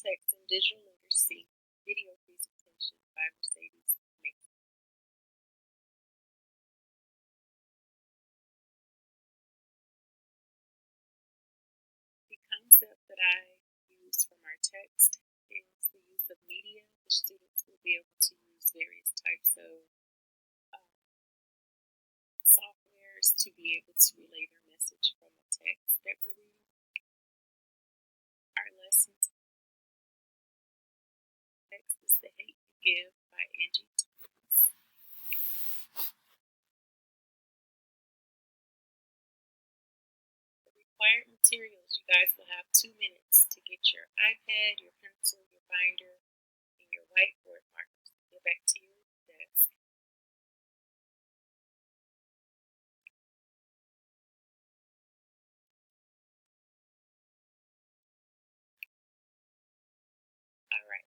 Text and Digital Literacy video presentation by Mercedes Mason. The concept that I use from our text is the use of media. The students will be able to use various types of softwares to be able to relay their message from the text that we're reading. Our lesson text is The Hate You Give by Angie Thomas. The required materials, you guys will have 2 minutes to get your iPad, your pencil, your binder, and your whiteboard markers. Go back to your desk. All right.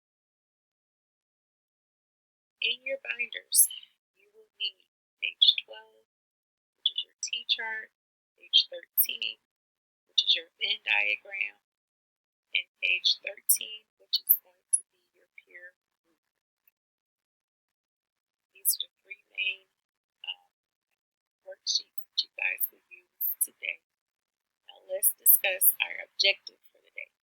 In your binders, you will need page 12, which is your T-chart, page 13, which is your Venn diagram, and page 13, which is going to be your peer blueprint. These are the 3 main worksheets that you guys will use today. Now let's discuss our objective for the day.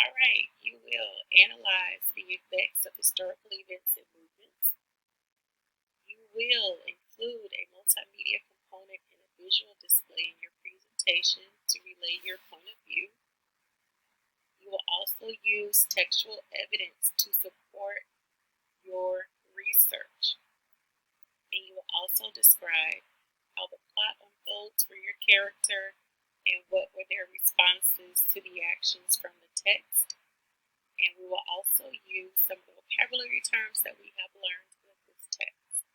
All right, you will analyze the effects of historical events and movements. You will include a multimedia component and a visual display in your presentation to relay your point of view. You will also use textual evidence to support your research. And you will also describe how the plot unfolds for your character and what were their responses to the actions from the text. And we will also use some of the vocabulary terms that we have learned with this text.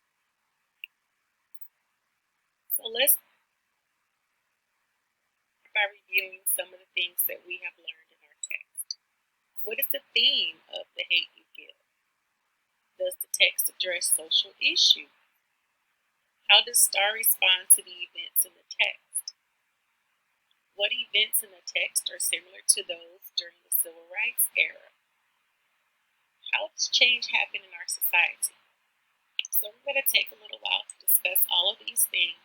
So let's start by reviewing some of the things that we have learned in our text. What is the theme of The Hate You Give? Does the text address social issues? How does Star respond to the events in the text? What events in the text are similar to those during the Civil Rights era? How does change happen in our society? So we're going to take a little while to discuss all of these things.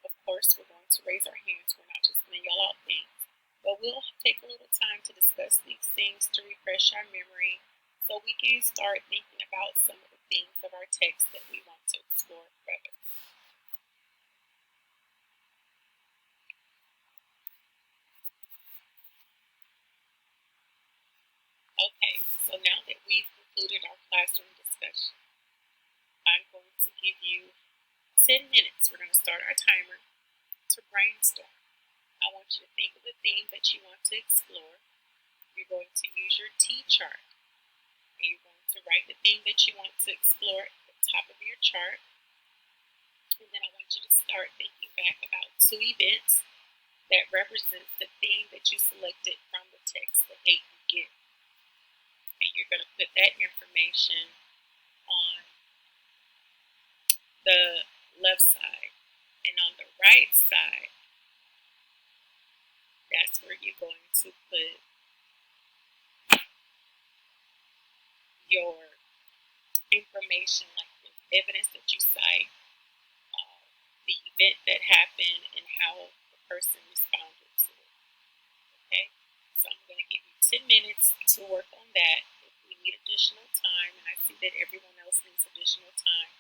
Of course, we're going to raise our hands. We're not just going to yell out things. But we'll take a little time to discuss these things to refresh our memory so we can start thinking about some of the things of our text that we want to explore further. Okay, so now that we've concluded our classroom discussion, I'm going to give you 10 minutes. We're going to start our timer to brainstorm. I want you to think of the theme that you want to explore. You're going to use your T-chart. And you're going to write the theme that you want to explore at the top of your chart. And then I want you to start thinking back about 2 events that represent the theme that you selected from the text, The Hate You Give. And you're going to put that information on the left side. And on the right side, that's where you're going to put your information, like the evidence that you cite, the event that happened, and how the person responded to it. Okay? So I'm going to give you 10 minutes to work on that. If we need additional time, and I see that everyone else needs additional time,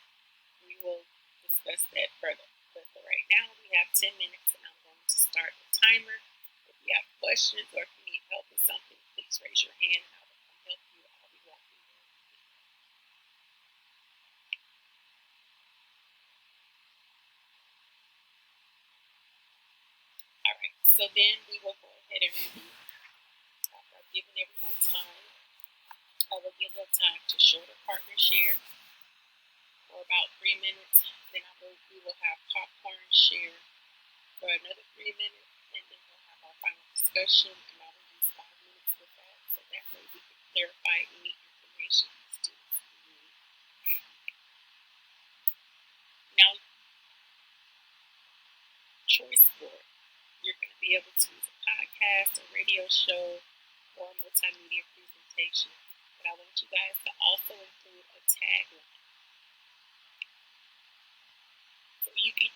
we will discuss that further. But for right now, we have 10 minutes, and I'm going to start the timer. If you have questions or if you need help with something, please raise your hand and I will come help you. I'll be walking you. All right, so then we will go ahead and review. After I've given everyone time, I will give them time to show their partner share for about 3 minutes. Then we will have popcorn share for another 3 minutes, and then we'll have our final discussion, and I will use 5 minutes with that, so that way we can clarify any information the students need. Now, choice board. You're going to be able to use a podcast, a radio show, or a multimedia presentation. But I want you guys to also include a tagline. So you can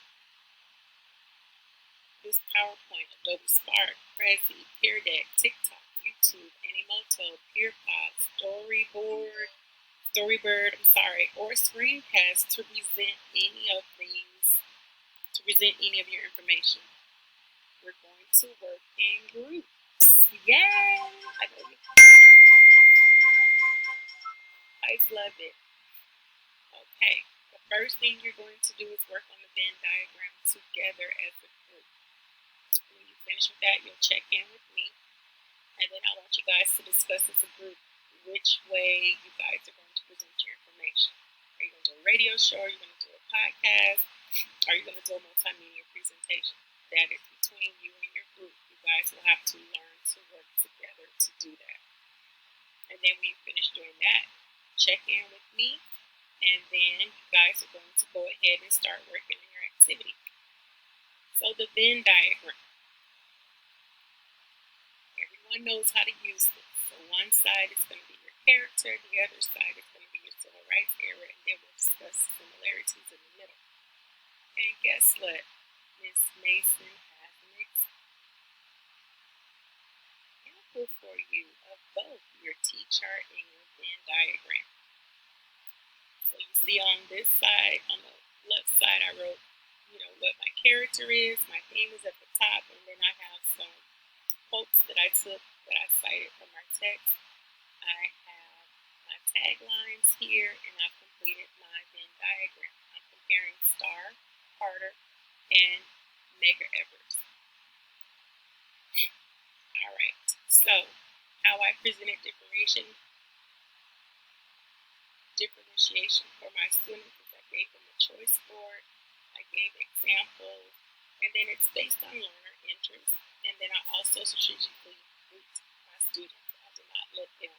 use PowerPoint, Adobe Spark, Prezi, Peer Deck, TikTok, YouTube, Animoto, PeerPod, Storybird, or Screencast to present any of your information. We're going to work in groups. Yay! I know you guys love it. Okay, the first thing you're going to do is work on the Venn diagram together as a group. When you finish with that, you'll check in with me, and then I want you guys to discuss as a group which way you guys are going to present your information. Are you going to do a radio show? Are you going to do a podcast? Are you going to do a multimedia presentation? That is between you and your group. You guys will have to learn to work together to do that. And then when you finish doing that, check in with me, and then you guys are going to go ahead and start working on your activity. So the Venn diagram. Everyone knows how to use this. So one side is going to be your character, the other side is going to be your civil rights area, and then we'll discuss similarities in the middle. And guess what? Miss Mason has an example for you of both your T-chart and your Venn diagram. So you see on this side, on the left side, I wrote, what my character is. My theme is at the top, and then I have some quotes that I took that I cited from our text. I have my taglines here, and I've completed my Venn diagram. I'm comparing Star, Carter, and Medgar Evers. Alright, so how I presented differentiation for my students is I gave them a choice board, I gave examples, and then it's based on learner interest. And then I also strategically grouped my students. I did not let them